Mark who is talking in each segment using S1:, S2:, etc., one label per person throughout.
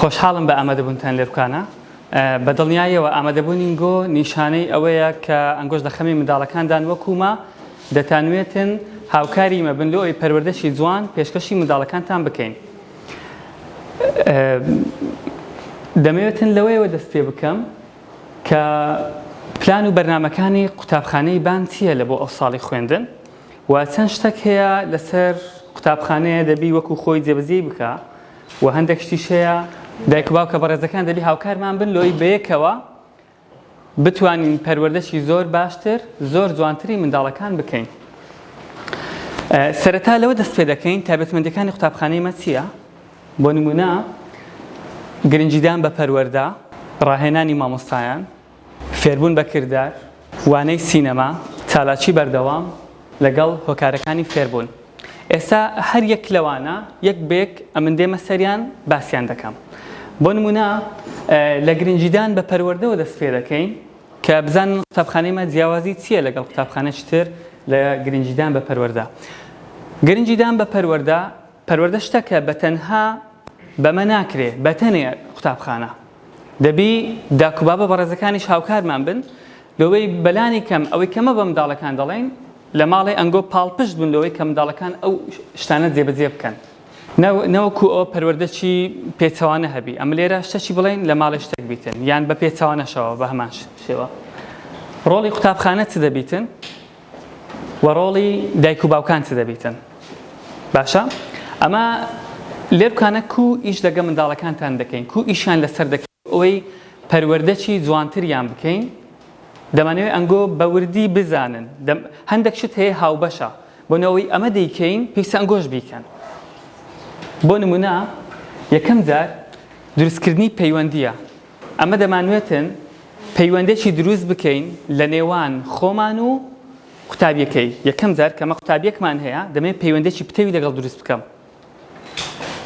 S1: خۆشحاڵم بە ئامادەبوونتان لێ بکانە بە دڵنیاییەوە ئامادەبوونی گۆ نیشانەی ئەوەیە کە ئەنگۆش دەخەمی منداڵەکاندان وەکومە دەتانوێتن هاوکاری مەبن لەوەی پەروەردەشی جوان پێشکەشی منداڵەکانتان بکەین. دەمەوێتن لەوەیەوە دەست پێ بکەم کە پلان و بەرنامەکانی قوتابخانەی بان چییە لە بۆ ئەو ساڵی خوێندن و چەند شتێک هەیە لەسەر قوتابخانەیە دەبی وەکو خۆی جێبەجێ بکە و هەندێک شتیش هەیە دایک و باوکە بەڕێزەکان دەبی هاوکارمان بن لۆی بەیەکەوە بتوانین پەروەردەشی زۆر باشتر زۆر جوانتری منداڵەکان بکەین. سەرەتا لەوە دەست پێ دەکەین تایبەتمەندیەکانی قوتابخانەیمە چییە؟ بۆ نمونە گرنگیدان بە پەروەردە، ڕاهێنانی مامۆستایان، فێربوون بە کردار، وانەی سینەما، چالاکی بەردەوام لەگەڵ هۆکارەکانی فێربوون. ئێستا هەر یەک لەوانە یەک بێک ئەمن دێمە سەریان باسییان دەکەم. بۆ نمونە لە گرنگیدان بە پەروەردەوە دەست پێ دەکەین کە بزانن قوتابخانەیمە جیاوازی چییە لەگەڵ قوتابخانەی تر لە گرنگیدان بە پەروەردە. گرنگیدان بە پەروەردە شتەکە بەتەنها بەمە ناکرێ بەتەنێ قوتابخانە. دەبی داکوبابە بەڕێزەکانیش هاوکارمان بن لەوەی بەلانی کەم ئەوەی کەمە بە منداڵەکان دەڵێن لە ماڵی ئەنگۆ پاڵپشت بن لەوەی کە منداڵەکان ئەو شتانە جێبەجێ بکەن. نەوەکو ئەو پەروەردەی پێچەوانە هەبی ئەمە لێرە شتێکی بڵێن لە ماڵی شتێک بیتن یان بە پێچەوانەشەوە بە هەمان شێوە. ڕۆڵی قوتابخانە چ دەبیتن و ڕۆڵی دایک و باوکان چ دەبیتن. باشە؟ ئەمە لێرکانە کو ئیش لەگە منداڵەکانتان دەکەین کو ئیشیان لەسەر دەکەین ئەوەی پەروەردەی جوانتریان بکەین. دەمانەوێت ئەنگۆ بەوردی بزانن هەندێک شت هەیە هاوبەشە بۆنەوەی ئەمە دەیکەین پێویستە ئەنگۆش بیکەن. بۆ نمونە یەکەم جار دروستکردنی پەیوەندیە. ئەمە دەمانوێتن پەیوەندێکی دروست بکەین لە نێوان خۆمان و قوتابیەکەی. یەکەم جار کەمە قوتابیەکمان هەیە دەمێت پەیوەندێکی پتەوی لەگەڵ دروست بکەم.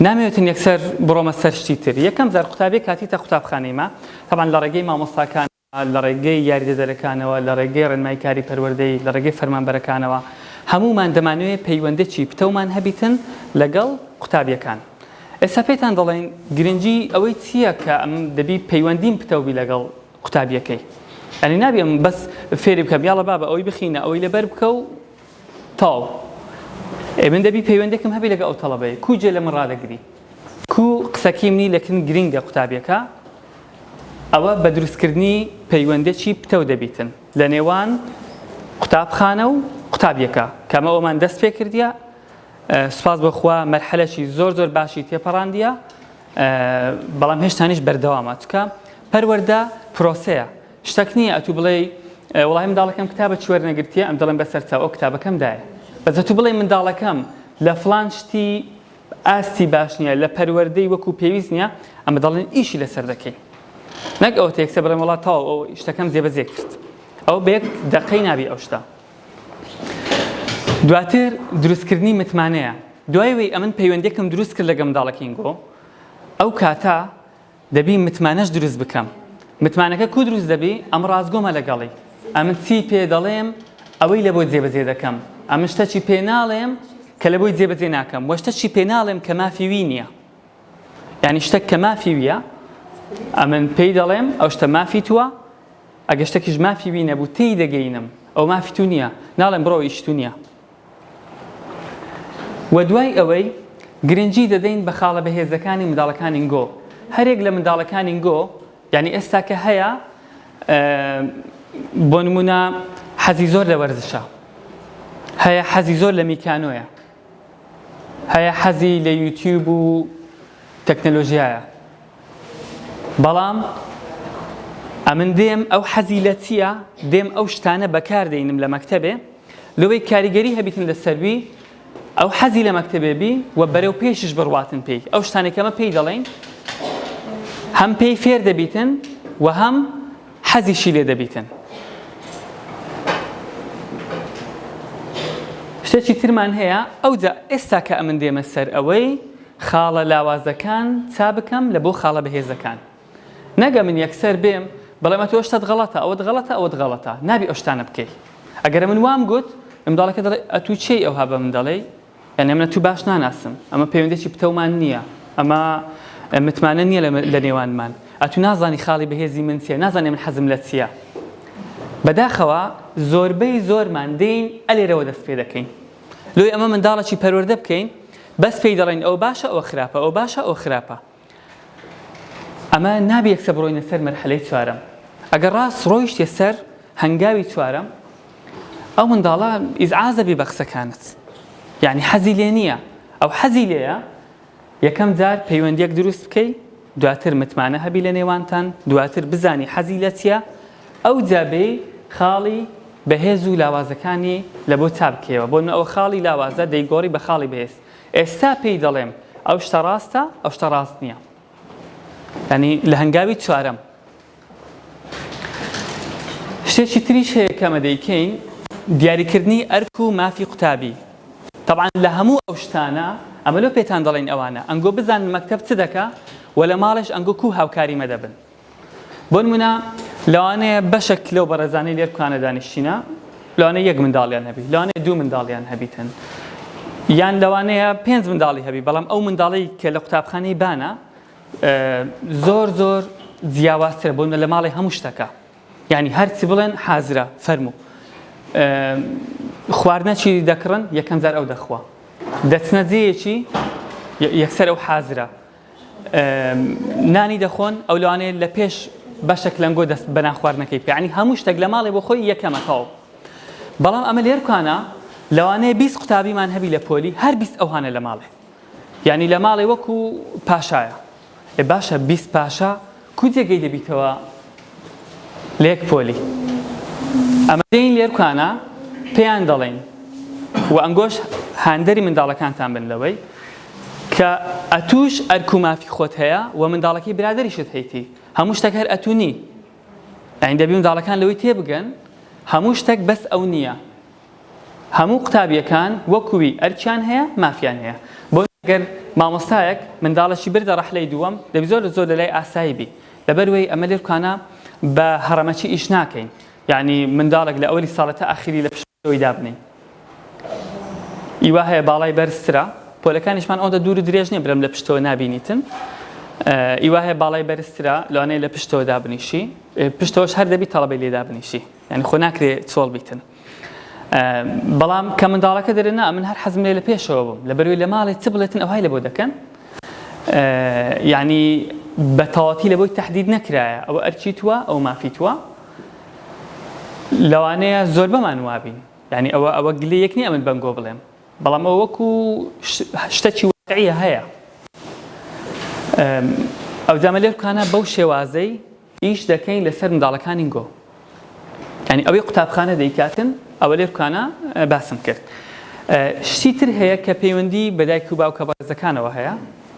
S1: نامەوێتن یەکسەر بڕۆمە سەر شتی تر. یەکەم جار قوتابیەک کاتیتە قوتابخانەیمە تەبعاً لە ڕێگەی مامۆستاکان لە ڕێگەی یاریدەدەرەکانەوە لە ڕێگەی ڕێنمای کاری پەروەردەی لە ڕێگەی فەرمانبەرەکانەوە هەمومان دەمانوێت پەیوەندێکی پتەومان هەبیتن لەگەڵ قوتابیەکان. ئێستا پێتان دەڵێن گرنگی ئەوەی چییە کە ئەم دەبی پەیوەندیم پتەوبی لەگەڵ قوتابیەکەی. ئەنی نابێ ئەم بەس فێری بکەم یاڵە بابە ئەوەی بخینە ئەوەی لەبەر بکە و تاو. من دەبی پەیوەندێکم هەبی لەگە ئەو تەڵەبەیە کو جێ لە من ڕادەگری کو قسەکی منی لەکن گرینگە قوتابیەکە. ئەوە بە دروستکردنی پەیوەندێکی پتەو دەبیتن لە نێوان قوتابخانە و قوتابیەکە کەمە ئەومان دەست پێ کردیە. سوپاس بەخوا مەرحەلەشی زۆر باشی تێپەڕاندیە بەڵام هێشتانیش بەردەوامە چکە پەروەردە پرۆسەیە شتێک نییە ئەتوو بڵێ وڵای منداڵەکەم کتابە چی وەرنەگرتیە ئەم دەڵێن بەسەرچاو ئەو کتابەکەم دایە بەس ئەتوو بڵێ منداڵەکەم لە فڵان شتی ئاستی باش نییە لە پەروەردەی وەکو پێویست نییە ئەمە دەڵێن ئیشی لەسەر دەکەین نەک ئەو تێکسە بڵێم وڵات تاو ئەو شتەکەم جێبەجێ کرد ئەو بەیەک دەقەی نابی ئەو شتە. دواتر دروستکردنی متمانەیە. دوایەوەی ئەمن پەیوەندێکم دروست کرد لەگە منداڵەکەینگۆ ئەو کاتە دەبی متمانەش دروست بکەم. متمانەکە کو دروست دەبی ئەم ڕازگۆمە لەگەڵی ئەمن چی پێ دەڵێم ئەوەی لە بۆی جێبەجێ دەکەم ئەمن شتەکی پێ ناڵێم کە لە بۆی جێبەجێ ناکەم وە شتەکی پێ ناڵێم کە مافی وی نییە. یعنی شتێک کە مافی ویە ئەمن پێی دەڵێم ئەو شتە مافی تووە ئەگە شتێکیش مافی وی نەبوو تێی دەگەینم ئەو مافی تو نییە ناڵێم بڕۆ ئیش تو نییە. و دوای ئەوەی گرنگی دەدەین بە خاڵە بەهێزەکانی منداڵەکانینگۆ. هەرێک لە منداڵەکانینگۆ یعنی ئێستا کە هەیە بۆ نمونە حەزی زۆر لە وەرزشە هەیە حەزی زۆر لە میکانۆیە هەیە حەزی لە یوتیوب و تەکنەلۆژیایە بەڵام ئەمن دێم ئەو حەزی لە چییە دێم ئەو شتانە بەکاردەینم لە مەکتەبێ لەوەی کاریگەری هەبیتن لەسەروی ئەو حەزی لە مەکتەبێبی و بەرەو پێشش بڕواتن پێی ئەو شتانێکەمە پێی دەڵێن هەم پێی فێر دەبیتن و هەم حەزیشی لێ دەبیتن. شتێکی ترمان هەیە ئەوجا ئێستا کە ئەمن دێمە سەر ئەوەی خاڵە لاوازەکان چا بکەم لە بۆ خاڵە بەهێزەکان. نەگە من یەکسەر بێم بەڵێم ئەتۆ شتت غەڵەتە ئەوەت غەڵەتە ئەوەت غەڵەتە نابی ئەو شتانە بکەی. ئەگەر من وام گوت منداڵەکە دەڵێ ئەتوو چی ئەوها بە من دەڵێ یعنی ئەمە تو باش ناناسم ئەمە پەیوەندێکی پتەومان نییە ئەمە متمانە نییە لە نێوانمان ئەتو نازانی خاڵی بەهێزی من چییە نازانێ من حەزم لە چییە بەداخەوە زۆربەی زۆرمان دێین ئەلێرەوە دەست پێ دەکەین لۆی ئەمە منداڵێکی پەروەردە بکەین بەس پێی دەڵێن ئەو باشە ئەو خراپە ئەو باشە ئەو خراپە ئەمە نابێ یەکسەر بڕۆینە سەر مەرحەلەی چوارەم ئەگەر ڕاست ڕۆیشتە سەر هەنگاوی چوارەم ئەو منداڵە ئیزعازە بێ بە قسەکانت یعنی حەزی لێ نییە ئەو حەزی لێیە یەکەم جار پەیوەندیەک دروست بکەی دواتر متمانە هەبی لە نێوانتان دواتر بزانی حەزی لە چییە ئەو جابێ خاڵی بەهێز و لاوازەکانی لە بۆ تا بکەوە بۆ ئەو خاڵی لاوازە دەیگۆڕی بە خاڵی بەهێز ئێستا پێی دەڵێم ئەو شتە ڕاستە ئەو شتە ڕاست نییە ینی لە هەنگاوی چوارەم شتێکی تریش هەیە کەمە دەیکەین دیاریکردنی ئەرک و مافی قوتابی طبعا لە هەموو ئەو شتانە ئەمە لۆ پێتان دەڵێن ئەوانە ئەنگۆ بزانن مەکتەب چ دەکا و لە ماڵش ئەنگۆ کو هاوکاری مەدەبن بۆ نمونە لەوانەیە بەشێک لەو بەڕێزانەی لێر بکانە دانیشتینە لەوانەیە یەک منداڵیان هەبی لەوانەیە دوو منداڵیان هەبیتن یان لەوانەیە 5 منداڵی هەبی بەڵام ئەو منداڵی کە لە قوتابخانەی بانە زۆر جیاوازترە بۆ لە ماڵی هەموو شتەکە یعنی هەرچی بڵێن حازرە فەرموو خواردنەچی دەکڕن یەکەم جار ئەو دەخوا دەچنە جێیەکی یەکسەر ئەو حازرە نانی دەخۆن ئەو لەوانەیە لە پێش بەشێک لەنگۆ دەست بە ناخواردنەکەی پێ ینی هەموو شتێک لە ماڵی بۆ خۆی یەکەمە تەواو بەڵام ئەمە لێرکانە لەوانەیە 20 قوتابیمان هەبی لە پۆلی هەر 20 ئەوهانە لە ماڵێ یعنی لە ماڵی وەکو پاشایە باشە 20 پاشا کو جێگەی دەبیتەوە لە یەک پۆلی ئەمە دێین لێرکانە پێیان دەڵێن و ئەنگۆش هاندەری منداڵەکانتان بن لەوەی کە ئەتوش ئەرک و مافی خۆت هەیە و منداڵەکەی برادەریشت هەیتی هەموو شتێک هەر ئەتونی ئەین دەبی منداڵەکان لەوەی تێبگەن هەموو شتێک بەس ئەو نییە هەموو قوتابیەکان وەکووی ئەرکیان هەیە مافیان هەیە بۆ ئەگەر مامۆستایەک منداڵەشی بردە ڕەحلەی دووەم دەبی زۆر لەلای ئاسایی بی لەبەروەی ئەمە لێرکانە بە هەڕەمەچی ئیش ناکەین یعنی منداڵێک لە ئەولی ساڵە تا ئاخری لە پشتەوەی دابنین ئیوا هەیە باڵای بەرزترە پۆلەکانیشمان ئەوەندە دوور و درێژ نییە برم لە پشتەوە نابینیتن ئیوا هەیە باڵای بەرزترە لەوانەیە لە پشتەوە دابنیشی پشتەوەش هەر دەبی تەڵەبەی لێ دابنیشی یعنی خۆ ناکرێت چۆڵ بیتن بەڵام کە منداڵەکە دەرێنا من هەر حەزم لێ لە پێشەوە بووم لەبەروی لە ماڵێ چ بڵێتن ئەوهای لە بۆ دەکەن یعنی بە تەواتی لە بۆی تەحدید نەکرایە ئەوە ئەرکی تووە ئەو مافی تووە لەوانەیە زۆر بەمان وابین یعنی ئەوە گلەی یەک نییە من بەنگۆ بڵێم بەڵام ئەوە وەکو شتێکی واقعیە هەیە ئەو جامە لێرکانە بەو شێوازەی ئیش دەکەین لەسەر منداڵەکانی گۆ یعنی ئەوەی قوتابخانە دەیکاتن ئەوە لێرکانە باسم کرد شتی تر هەیە کە پەیوەندی بە دایک و باوکە بەڕێزەکانەوە هەیە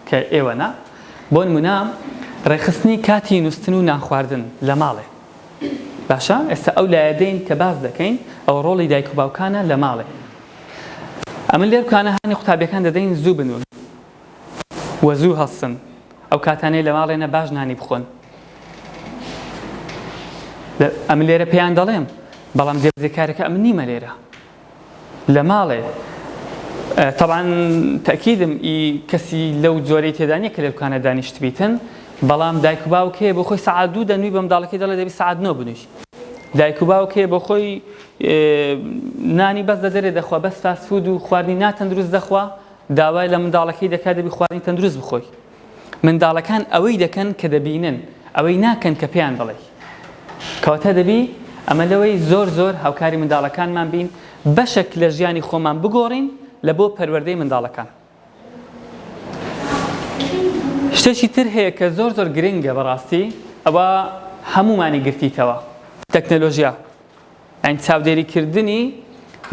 S1: کە ئێوەنا بۆ نمونە ڕێخستنی کاتی نووستن و نانخواردن لە ماڵێ باشە ئێستا ئەو لایەدەین کە باز دەکەین ئەو ڕۆڵی دایک و باوکانە لە ماڵێ ئەمە لێرکانە هەنی قوتابیەکان دەدەین زوو بنوون وە زوو هەڵسن ئەو کاتانەی لە ماڵێنە باش نانی بخۆن ئەم لێرە پێیان دەڵێم بەڵام جێبەجێکارەکە ئەم نیمە لێرە لە ماڵێ طبعا تەکیدم کەسی لەو جۆرەی تێدانیە کە لێرکانە دانیشت بیتن بەڵام دایک و باوکێ بۆ خۆی سەعات 2 دەنووی بە منداڵەکەی دەڵێ دەبی سەعات 9 بنووی دایک و باوکێ بۆ خۆی نانی بەس دەدەرێ دەخوا بەس فاست فود و خواردنی ناتەندروست دەخوا داوای لە منداڵەکەی دەکات دەبی خواردنی تەندروست بخۆی منداڵەکان ئەوەی دەکەن کە دەبینن ئەوەی ناکەن کە پێیان دەڵێ کەواتە دەبی ئەمە لەوەی زۆر هاوکاری منداڵەکانمان بین بەشێک لە ژیانی خۆمان بگۆڕین لە بۆ پەروەردەی منداڵەکان شتێکی تر هەیە کە زۆر گرنگە بەڕاستی ئەوە هەمومانی گرتیتەوە تەکنەلۆژیا ئەین چاودێریکردنی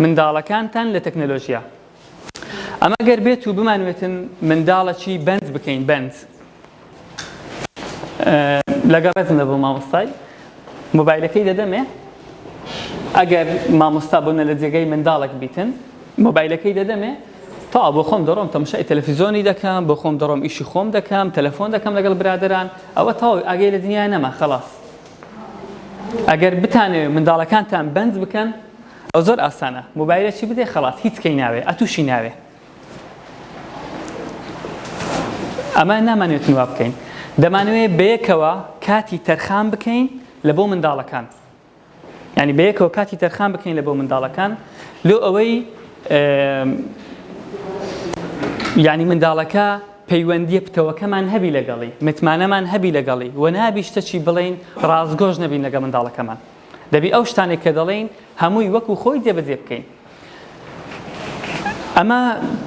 S1: منداڵەکانتان لە تەکنەلۆژیا ئەمە گەر بێت و بمانوێتن منداڵەکی بەنج بکەین بەنج لەگەڵ ڕێزم دەبوو مامۆستای مۆبایلەکەی دەدەمێ ئەگەر مامۆستا بوونە لە جێگەی منداڵێک بیتن مۆبایلەکەی دەدەمێ تا بۆ خۆم دەڕۆم تەماشای تەلەڤیزۆنی دەکەم بۆ خۆم دەڕۆم ئیشی خۆم دەکەم تەلەفۆن دەکەم لەگەڵ برادران ئەوە تاوی ئاگەی لە دنیا نەما خەلاص ئەگەر بتانێ منداڵەکانتان بەنج بکەن ئەو زۆر ئاسانە مۆبایلەکی بدێ خەلاص هیچ کەی ناوێ ئەتووشی ناوێ ئەمە نامانوێت وا بکەین دەمانوێت بەیەکەوە کاتی تەرخان بکەین لە بۆ منداڵەکان یعنی بەیەکەوە کاتی تەرخان بکەین لە بۆ منداڵەکان لۆ ئەوەی یعنی منداڵەکە پەیوەندیە پتەوەکەمان هەبی لەگەڵی متمانەمان هەبی لەگەڵی و نابی شتەی بڵین ڕازگۆژ نەبین لەگە منداڵەکەمان دەبی ئەو شتانێک کە دەڵێن هەمووی وەکو خۆی جێبەجێ بکەین ئەمە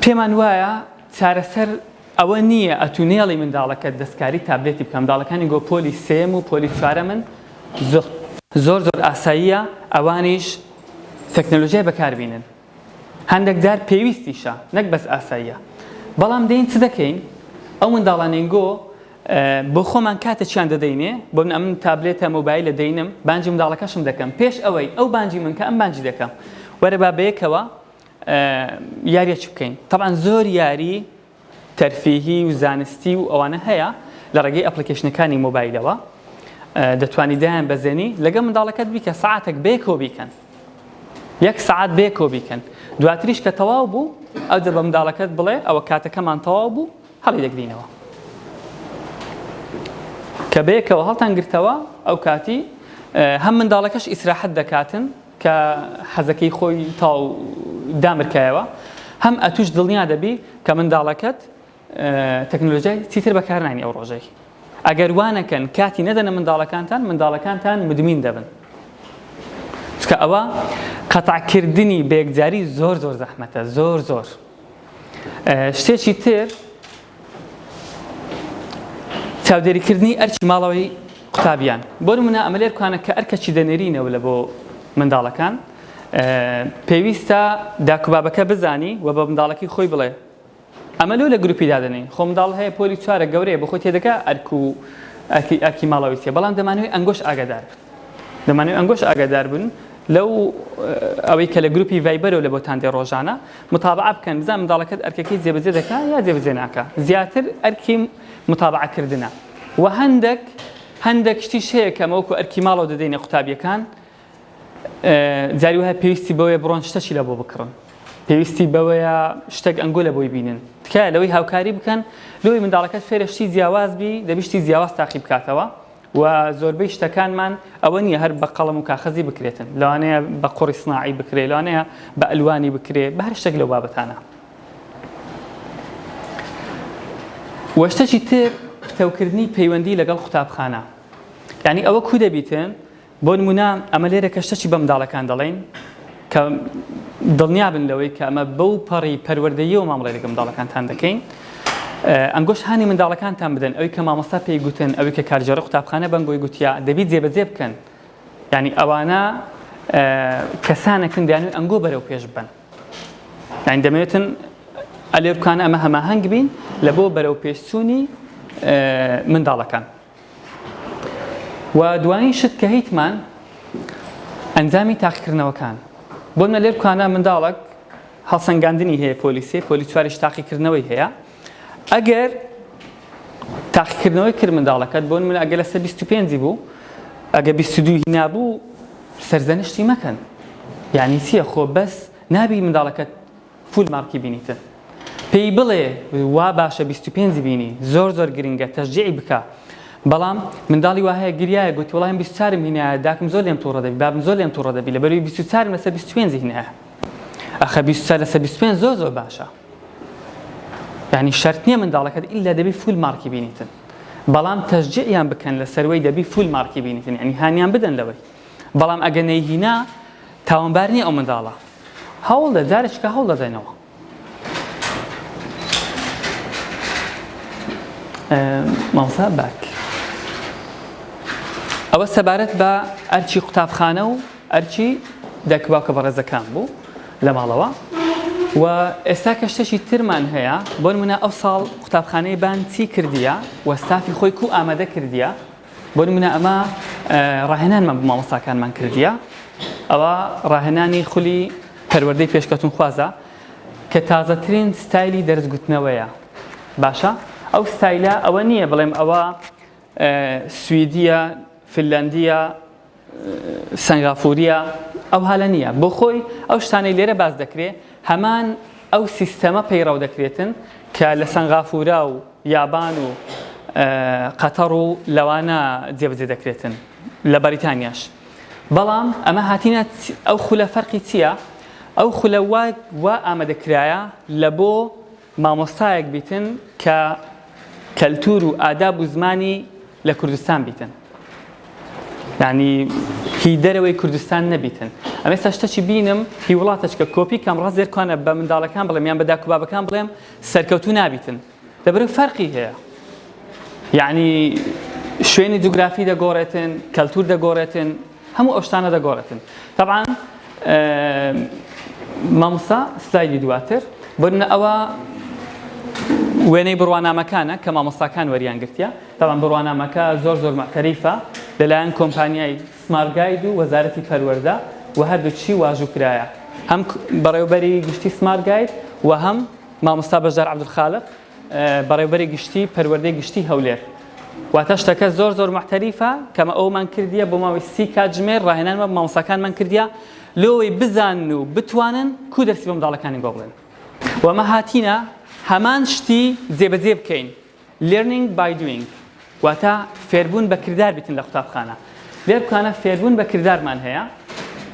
S1: پێمان وایە چارەسەر ئەوە نییە ئەتونێڵی منداڵەکە دەستکاری تابلێتی بکە منداڵەکانی گۆ پۆلی سێم و پۆلی چوارە من زۆر ئاساییە ئەوانیش تەکنۆلۆژیای بەکاربینن هەندێک جار پێویستیشە نەک بەس ئاساییە بەڵام دەین چ دەکەین ئەو منداڵانێنگۆ بۆ خۆمان کاتێکیان دەدەینێ بۆ من ئەم تابلێتە مۆبایلە دەینم بانجی منداڵەکەشم دەکەم پێش ئەوەی ئەو بانجی من کە ئەم بانجی دەکەم وەرە با بەیەکەوە یاریەک بکەین طبعاً زۆر یاری تەرفیهی و زانستی و ئەوانە هەیە لە ڕێگەی ئەپلیکیشنەکانی مۆبایلەوە دەتوانی دایان بەزێنی لەگە منداڵەکەت بیکە سەعاتێک بێکۆ بیکەن 1 سەعات بێکۆ بیکەن دواتریش کە تەواو بوو ئەو دە بە منداڵەکەت بڵێ ئەوە کاتەکەمان تەواو بوو هەڵی دەگرینەوە کە بەیەکەوە هەڵتان گرتەوە ئەو کاتی هەم منداڵەکەش ئیسراحەت دەکاتن کە حەزەکەی خۆی تاو دامرکایەوە هەم ئەتوش دڵنیا دەبی کە منداڵەکەت تەکنۆلۆژیای چیتر بەکارنانی ئەو ڕۆژەی ئەگەر وانەکەن کاتی نەدەنە منداڵەکانتان مدمین دەبن چکە ئەوە قەتعکردنی بەیەکجاری زۆر زەحمەتە زۆر شتێکی تر چاودێریکردنی ئەرکی ماڵەوەی قوتابیان بۆ نمونە ئەمە لێرکوانە کە ئەرکەچی دەنێرینەوە لە بۆ منداڵەکان پێویستە داکوبابەکە بزانی و بە منداڵەکەی خۆی بڵێ ئەمە لۆ لە گروپی دادنێ خۆ منداڵ هەیە پۆلی چوارە گەورەیە بۆ خۆی تێدەکا ئەرکی ماڵەوەی سێ بەڵام دەمانوێت ئەنگۆش ئاگادار بن لەو ئەوەی کە لە گروپی ڤایبەرەوە لە بۆتان دێ ڕۆژانە متابعە بکەن بزان منداڵەکەت ئەرکەکەی جێبەجێ دەکا یا جێبەجێ ناکا زیاتر ئەرکی متابعەکردنە و هەندێک شتیش هەیە کە ئەمەوەکو ئەرکی ماڵەوە دەدەینە قوتابیەکان جاری وایە پێویستی بەوەیە بڕۆن شتەشی لە بۆ بکڕن پێویستی بەوەیە شتێک ئەنگۆ لە بۆی بینن تکایە لەوەی هاوکاری بکەن لەوەی منداڵەکەت فێرە شتی جیاواز بی دەبی شتی جیاواز تاقی بکاتەوە و زۆربەی شتەکانمان ئەوە نییە هەر بە قەڵەم و کاغەزی بکرێتن لەوانەیە بە قوڕی سناعی بکرێ لەوانەیە بە ئەلوانی بکرێ بە هەر شتێک لەو بابەتانە وەشتێکی تر پتەوکردنی پەیوەندی لەگەڵ قوتابخانە یعنی ئەوە کو دەبیتن بۆ نمونە ئەمە لێرە کە شتێکی بە منداڵەکان دەڵێن کە دڵنیا بن لەوەی کە ئەمە بەو پەڕی پەروەردەیی و مامەڵەی لەگە منداڵەکانتان دەکەین ئەنگۆش هانی منداڵەکانتان بدەن ئەوەی کە مامۆستا پێی گوتن ئەوەی کە کارژێڕە قوتابخانە بەنگۆی گوتیا دەبی جێبەجێ بکەن یعنی ئەوانە کەسانێکن دەیانوێت ئەنگۆ بەرەو پێش بن یعنی دەمەوێتن ئەلێرکانە ئەمە هەماهەنگ بین لە بۆ بەرەو پێشچوونی منداڵەکان و دوایین شت کە هیتمان ئەنجامی تاقیکردنەوەکان بۆ منە لێرکانە منداڵک هەڵسەنگاندنی هەیە پۆلی چواریش تاقیکردنەوەی هەیە ئەگەر تاقیکردنەوەی کرد منداڵەکەت بۆ منە ئەگەر لەسەر 25 بوو ئەگە 22 نابوو سەرزەنشتی مەکەن یعنی چییە خۆ بەس نابی منداڵەکەت فول مارکی بینیتن پێی بڵێ وا باشە 25 بینی زۆر گرنگە تەشجیعی بکە بەڵام منداڵی وهەیە گریایە گوتی وڵام 24 هینایە داکم زۆر لێم تووڕە دەبی بابم زۆر لێم تووڕە دەبی لەبەروی 24 لەسەر 25 هینایە ئەخە 24 لەسەر 25 زۆر باشە یعنی شەرت نییە منداڵەکەت ئیلا دەبی فول مارکی بینیتن بەڵام تەشجیعیان بکەن لەسەروەی دەبی فول مارکی بینیتن یعنی هانیان بدەن لەوەی بەڵام ئەگە نەیهینا تاوانبار نییە ئەو منداڵە هەوڵ دە جارێککە هەوڵ دەدەنەوە مامۆستا باک ئەوە سەبارەت بە ئەرچی قوتابخانە و ئەرچی دایکباوکە بەڕێزەکان بوو لە ماڵەوە و ئێستا کە شتێکی ترمان هەیە بۆ نمونە ئەو ساڵ قوتابخانەی بان چی کردیە و ستافی خۆی کو ئامادە کردیە بۆ نمونە ئەمە ڕاهێنانمان بە مامۆستاکانمان کردیە ئەوە ڕاهێنانی خولی پەروەردەی پێشکەوتن خوازە کە تازەترین ستایلی دەرزگوتنەوەیە باشە ئەو ستایلە ئەوە نییە بڵێم ئەوە سویدیە فنلاندیە سنگافوریە ئەو هەلە نییە بۆ خۆی ئەو شتانەی لێرە باز دەکرێت هەمان ئەو سیستەمە پەیڕەو دەکرێتن کە لە سنگافورە و یابان و قەتەڕ و لەوانە جێبەجێ دەکرێتن لە بەریتانیاش. بەڵام ئەمە هاتینە ئەو خولە فەرقی چییە؟ ئەو خولە وا ئامادەکرایە لە بۆ مامۆستایەک بیتن کە کەلتور و ئاداب و زمانی لە کوردستان بیتن، یعنی هی دەرەوەی کوردستان نەبیتن. ئەمە ئێستا شتێکی بینم هی وڵاتەش کە کۆپی کەمڕە زێرکوانە بە منداڵەکان بڵێم یان بە داکوبابەکان بڵێم سەرکەوتوو نابیتن، دەبرێت فەرقی هەیە. یعنی شوێنی جوگرافی دەگۆڕێتن، کەلتور دەگۆڕێتن، هەموو ئەو شتانە دەگۆڕێتن. طبعاً مامۆستا سلایدی دواتر بۆنە ئەوە وێنەی بڕوانامەکانە کە مامۆستاکان وەریان گرتیە. طبعاً بڕوانامەکە زۆر معتەریفە لەلایەن کۆمپانیای سمارت گاید و وەزارەتی پەروەردە و هەردووچی واژووکرایە، هەم بەڕێوەبەری گشتی سمارت گاید و هەم مامۆستا بەشدار عەبدولخالق بەڕێوەبەری گشتی پەروەردەی گشتی هەولێر. واتە شتەکە زۆر معتەریفە کەمە ئەومان کردیە بۆ ماوەی 30 کاتژمێر ڕاهێنانمە مامۆستاکانمان کردیە لەوەی بزانن و بتوانن کو دەرسی بە منداڵەکانی بۆ بڵێن. و ئەمە هاتینە هەمان شتی جێبەجێ بکەین، learning by doing، واتە فێربوون بە کردار بیتن لە قوتابخانە. لێر بکانە فێربوون بە کردارمان هەیە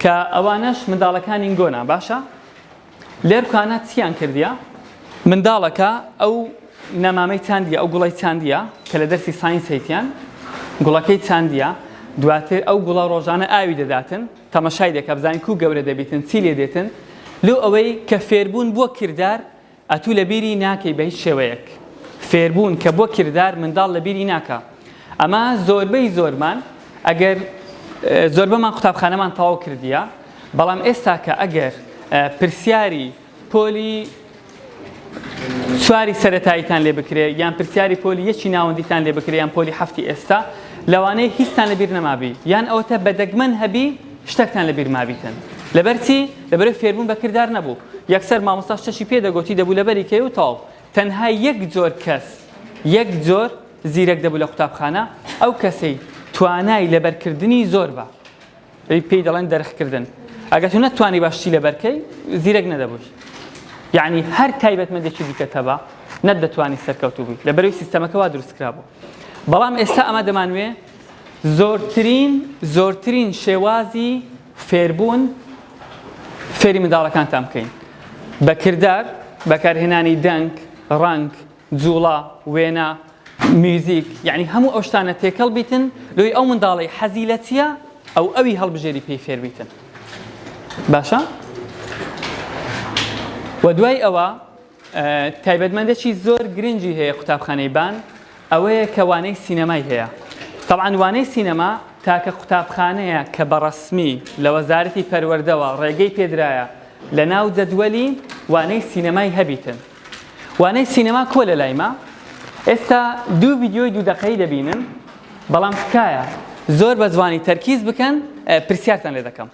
S1: کە ئەوانەش منداڵەکانی گۆنا باشە. لێر بکانە چیان کردیە؟ منداڵەکە ئەو نەمامەی چاندیە، ئەو گوڵی چاندیە کە لە دەرسی ساینس هەیتیان، گوڵەکەی چاندیە، دواتر ئەو گوڵە ڕۆژانە ئاوی دەداتن، تەمەشای دەکە بزانین کو گەورە دەبێتن، چی لێ دێتن. لەو ئەوەی کە فێربوون بۆ کردار ئەتوو لە بیری ناکەی بە هیچ شێوەیەک. فێربوون کە بۆ کردار منداڵ لە بیری ناکە. ئەمە زۆربەی زۆرمان ئەگەر زۆربەمان قوتابخانەمان تەواو کردیە، بەڵام ئێستا کە ئەگەر پرسیاری پۆلی سواری سەرەتاییتان لێ بکرێ یان پرسیاری پۆلی یەکی ناوەندیتان لێ بکرێ یان پۆلی هەفتی ئێستا، لەوانەیە هیچتان لەبیر نەمابی یان ئەوەتە بەدەگمەن هەبی شتێکتان لەبیر مابیتن. لەبەرچی لەبەرەوەی فێربوون بە کردار نەبوو. یەکسەر مامۆستا شتێکی پێدەگوتی دەبوو لەبەری کەی و تاو تەنها یەک جۆر کەس، یەک جۆر زیرەک دەبوو لە قوتابخانە، ئەو کەسەی توانای لەبەرکردنی زۆر بە پێی دەڵێن دەرخکردن. ئەگەر تو نەتوانی باشی لەبەرکەی زیرەک نەدەبووی، یعنی هەر تایبەتمەندێکی دیکە بە نەدەتوانی سەرکەوتوو بووی لەبەرەوەی سیستەمەکە وا دروستکرا بوو. بەڵام ئێستا ئەمە دەمانوێ زۆرترین شێوازی فێربوون فێری منداڵەکانتان بکەین بە کردار، بەکارهێنانی دەنگ، ڕەنگ، جوڵە، وێنە، میوزیک، یعنی هەموو ئەو شتانە تێکەڵ بیتن لۆی ئەو منداڵی حەزی لە چییە ئەو ئەوی هەڵبژێری پێی فێر بیتن. باشە؟ و دوای ئەوە تایبەتمەندێکی زۆر گرنگی هەیە قوتابخانەی بان، ئەوەیە کە وانەی سینەمای هەیە. طبعاً وانەی سینەما تاکە قوتابخانەیە کە بەڕەسمی لە وەزارەتی پەروەردەوە ڕێگەی پێدرایە لە ناو جەدوەلی وانەی سینەمای هەبیتن. وانەی سینەما کۆ لە لایمە ئێستا 2 ڤیدیۆی 2 دەقەیەی دەبینن، بەڵام تکایە زۆر بە جوانی تەرکیز بکەن، پرسیارتان لێ دەکەم.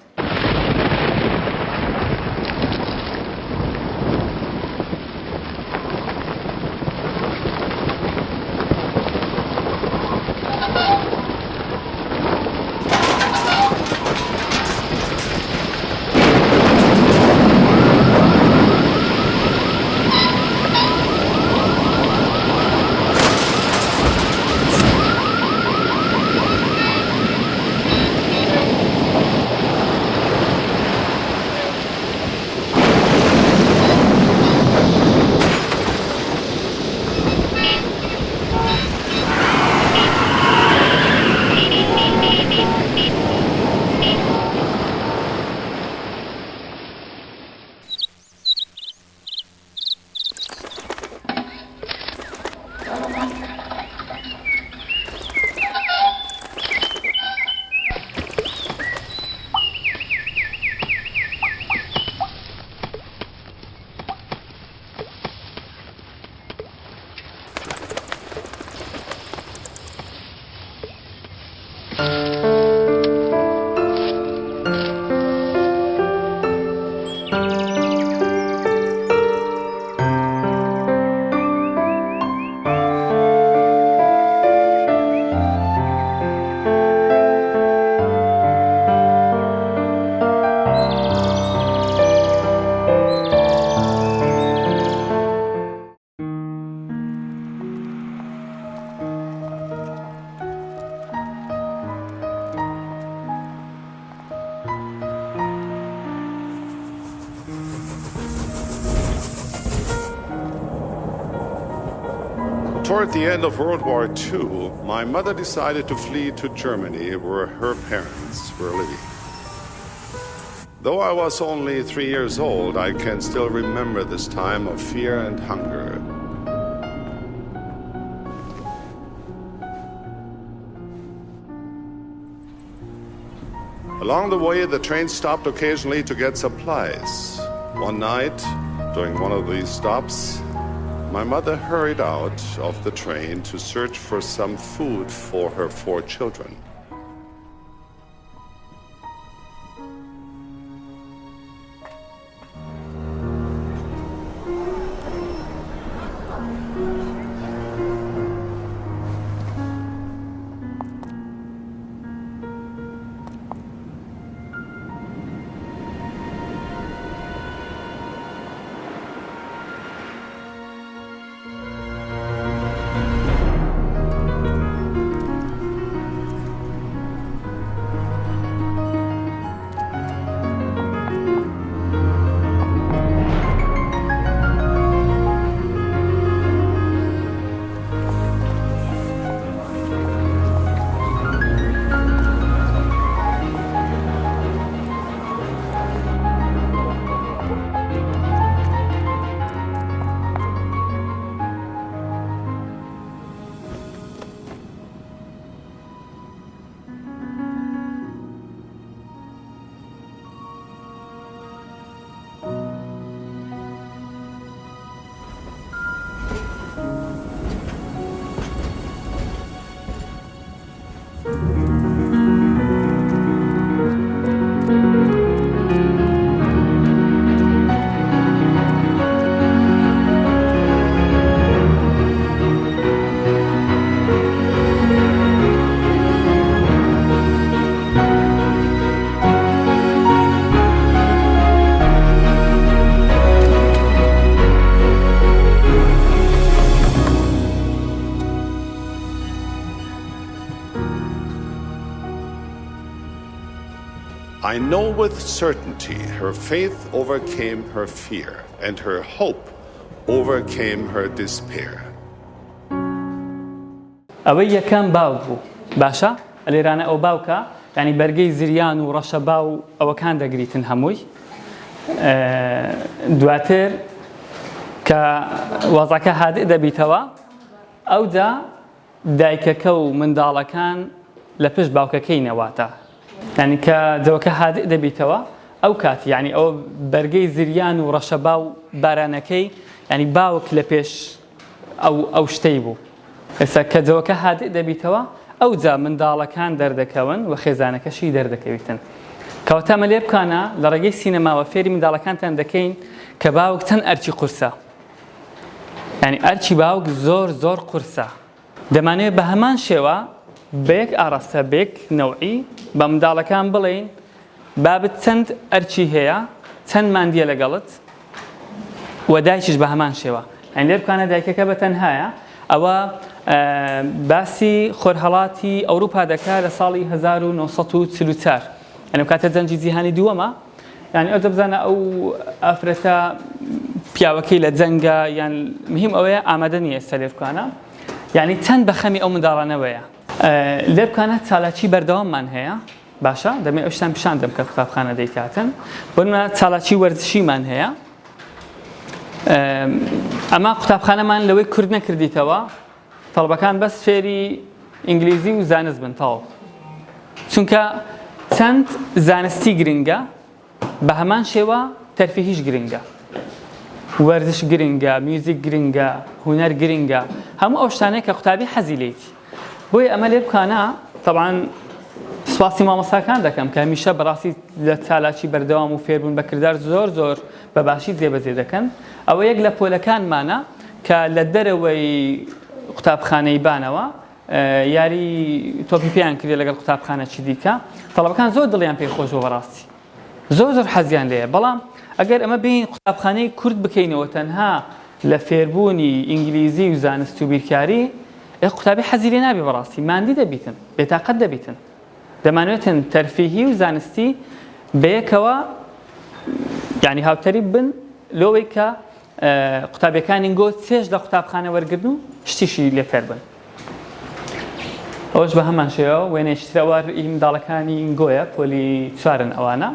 S2: Toward the end of World War II, my mother decided to flee to Germany, where her parents were living. Though I was only 3 years old, I can still remember this time of fear and hunger. Along the way, the train stopped occasionally to get supplies. One night, during one of these stops, my mother hurried out of the train to search for some food for her 4 children. I know with certainty her faith overcame her fear, and her hope overcame her despair.
S1: ئەوەی یەکەم باوک بوو باشە لێرانە ئەو باوکە یعنی بەرگەی زریان و ڕەشەبا و ئەوەکان دەگریتن هەمووی دواتر کە وەزەکە هادئ دەبیتەوە ئەودا دایکەکە و منداڵەکان لە پشت باوکەکەی نەواتە یعنی کە جەوەکە هادئ دەبیتەوە ئەو کاتی یعنی ئەو بەرگەی زریان و ڕەشەبا و بارانەکەی یعنی باوک لە پێش ئەو شتەی بوو ئێستا کە جەوەکە هادئ دەبیتەوە ئەو جا منداڵەکان دەردەکەون و خێزانەکەشی دەردەکەویتن کەواتە ئەمە لێ بکانە لە ڕێگەی سینەماوە فێری منداڵەکانتان دەکەین کە باوک چەند ئەرچی قورسە یعنی ئەرچی باوک زۆر زۆر قورسە دەمانوێت بە هەمان شێوە بەیەک ئاڕاستە بەیەک نەوعی بە منداڵەکان بڵێین بابت چەند ئەرچی هەیە چەند ماندیە لەگەڵت و دایکیش بە هەمان شێوە ئەین لێ بکانە دایکەکە بەتەنهایە ئەوە باسی خۆرهەڵاتی ئەوروپا دەکات لە ساڵی 1944 ئەنە کاتە جەنگی جیهانی دووەمە یعنی ئەو دەبزانە ئەو ئافرەتە پیاوەکەی لە جەنگە یان مهم ئەوەیە ئامادە نیە ئێستا لێ بکانە یعنی چەند بەخەمی ئەو منداڵانەوەیە لێ بکانە چالاکی بەردەواممان هەیە باشە دەمێ ئەوشتان پیشان دەم کە قوتابخانە دەیکاتن بۆنمە چالاکی وەرزشیمان هەیە ئەمە قوتابخانەمان لەوەی کورد نەکردیتەوە تەڵبەکان بەس فێری ئینگلیزی و زانست بن تەواو چونکە چەند زانستی گرنگە بە هەمان شێوە تەرفیهیش گرنگە وەرزش گرنگە میوزیک گرنگە هونەر گرنگە هەموو ئەو شتانەیە کە قوتابی حەزی لێیت بۆیە ئەمە لێ بکانە طبعاً سپاسی مامۆستاکان دەکەم کە هەمیشە بەڕاستی لە چالاکی بەردەوام و فێربوون بە کردار زۆر زۆر بەباشی جێبەجێ دەکەن ئەوە یەک لە پۆلەکانمانە کە لە دەرەوەی قوتابخانەی بانەوە یاری تۆپی پێیان کردێ لەگەڵ قوتابخانەی دیکە تەڵەبەکان زۆر دڵیان پێی خۆشەوە بەڕاستی زۆر زۆر حەزیان لێیە بەڵام ئەگەر ئەمە بین قوتابخانەی کورد بکەینەوە تەنها لە فێربوونی ئینگلیزی و زانست و بیرکاری قوتابی حەزی لێ نابێ بەڕاستی ماندی دەبیتن بێتاقەت دەبیتن دەمانوێتن تەرفیهی و زانستی بەیەکەوە یعنی هاوتەری بن لەوەی کە قوتابیەکانی گۆ چێژ لە قوتابخانە وەرگرن و شتیشی لێ فێر بن. ئەوش بە هەمان شێوە وێنەی شترەوە منداڵەکانی گۆیە پۆلی 4 ئەوانە